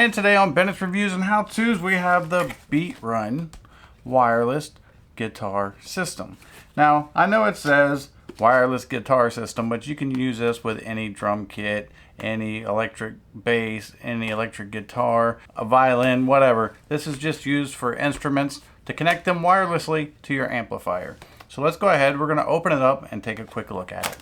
And today on Bennett's Reviews and How-Tos, we have the Bietrun wireless guitar system. Now, I know it says wireless guitar system, but you can use this with any drum kit, any electric bass, any electric guitar, a violin, whatever. This is just used for instruments to connect them wirelessly to your amplifier. So let's go ahead, we're going to open it up and take a quick look at it.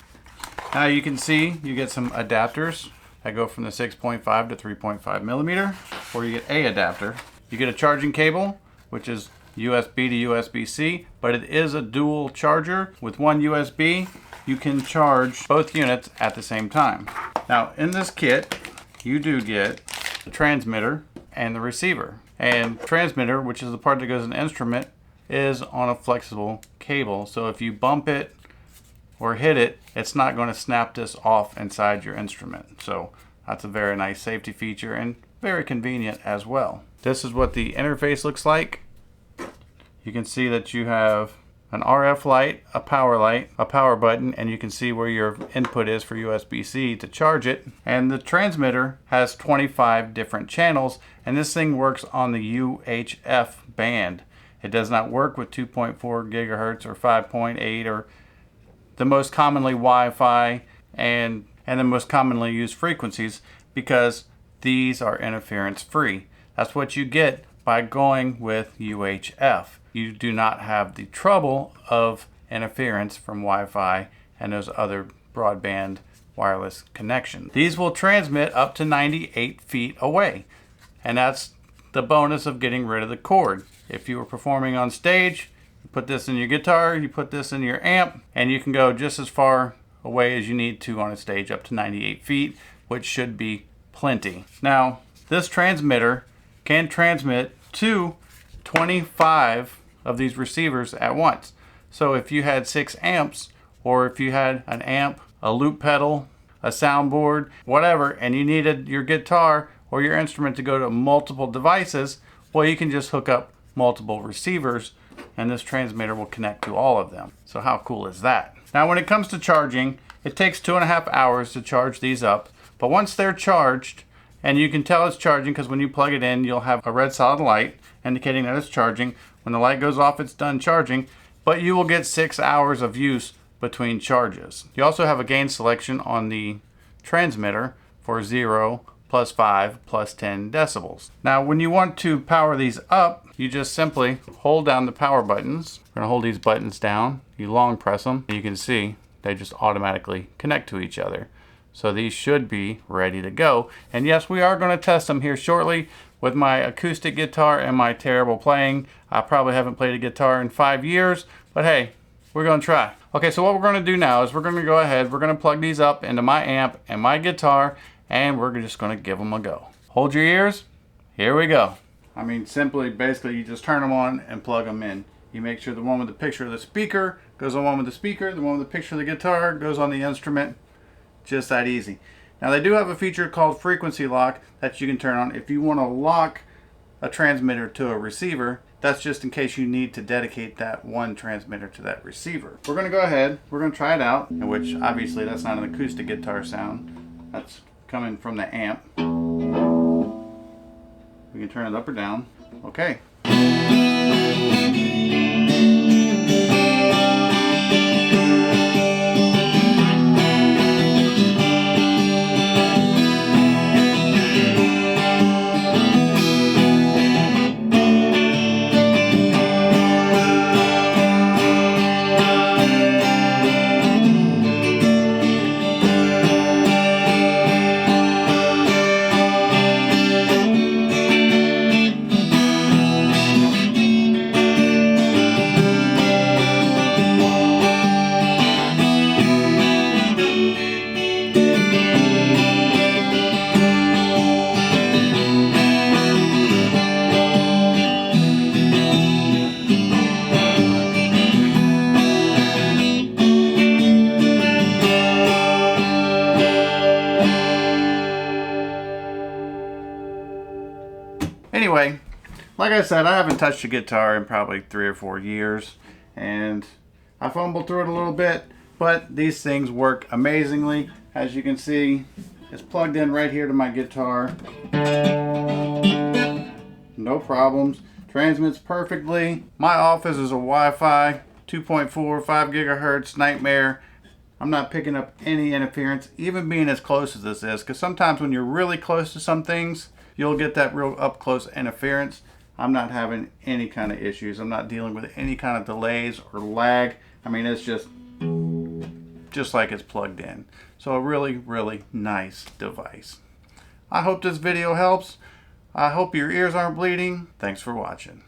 Now you can see you get some adapters that go from the 6.5 to 3.5 millimeter, or you get a adapter. You get a charging cable, which is USB to USB-C, but it is a dual charger. With one USB, you can charge both units at the same time. Now, in this kit, you do get the transmitter and the receiver. And transmitter, which is the part that goes in the instrument, is on a flexible cable. So if you bump it or hit it, it's not going to snap this off inside your instrument. So that's a very nice safety feature and very convenient as well. This is what the interface looks like. You can see that you have an RF light, a power button, and you can see where your input is for USB-C to charge it. And the transmitter has 25 different channels, and this thing works on the UHF band. It does not work with 2.4 gigahertz or 5.8 or the most commonly Wi-Fi and the most commonly used frequencies, because these are interference free. That's what you get by going with UHF. You do not have the trouble of interference from Wi-Fi and those other broadband wireless connections. These will transmit up to 98 feet away, and that's the bonus of getting rid of the cord. If you were performing on stage, you put this in your guitar, you put this in your amp, and you can go just as far away as you need to on a stage, up to 98 feet, which should be plenty. Now, this transmitter can transmit to 25 of these receivers at once. So if you had 6 amps, or if you had an amp, a loop pedal, a soundboard, whatever, and you needed your guitar or your instrument to go to multiple devices, well, you can just hook up multiple receivers and this transmitter will connect to all of them. So how cool is that? Now, when it comes to charging, it takes 2.5 hours to charge these up, but once they're charged, and you can tell it's charging because when you plug it in, you'll have a red solid light indicating that it's charging. When the light goes off, it's done charging, but you will get 6 hours of use between charges. You also have a gain selection on the transmitter for 0, +5, +10 decibels. Now, when you want to power these up, you just simply hold down the power buttons. We're gonna hold these buttons down. You long press them, and you can see they just automatically connect to each other. So these should be ready to go. And yes, we are gonna test them here shortly with my acoustic guitar and my terrible playing. I probably haven't played a guitar in 5 years, but hey, we're gonna try. Okay, so what we're gonna do now is we're gonna go ahead, we're gonna plug these up into my amp and my guitar, and we're just gonna give them a go. Hold your ears, here we go. I mean, basically, you just turn them on and plug them in. You make sure the one with the picture of the speaker goes on one with the speaker, the one with the picture of the guitar goes on the instrument. Just that easy. Now, they do have a feature called frequency lock that you can turn on. If you want to lock a transmitter to a receiver, that's just in case you need to dedicate that one transmitter to that receiver. We're going to go ahead, we're going to try it out, in which obviously that's not an acoustic guitar sound. That's coming from the amp. We can turn it up or down. Okay. Anyway, like I said, I haven't touched a guitar in probably 3 or 4 years, and I fumbled through it a little bit, but these things work amazingly. As you can see, it's plugged in right here to my guitar. no problems. Transmits perfectly. My office is a Wi-Fi 2.4, 5 gigahertz nightmare. I'm not picking up any interference, even being as close as this is, because sometimes when you're really close to some things, you'll get that real up close interference. I'm not having any kind of issues. I'm not dealing with any kind of delays or lag. I mean, it's just like it's plugged in. So a really, really nice device. I hope this video helps. I hope your ears aren't bleeding. Thanks for watching.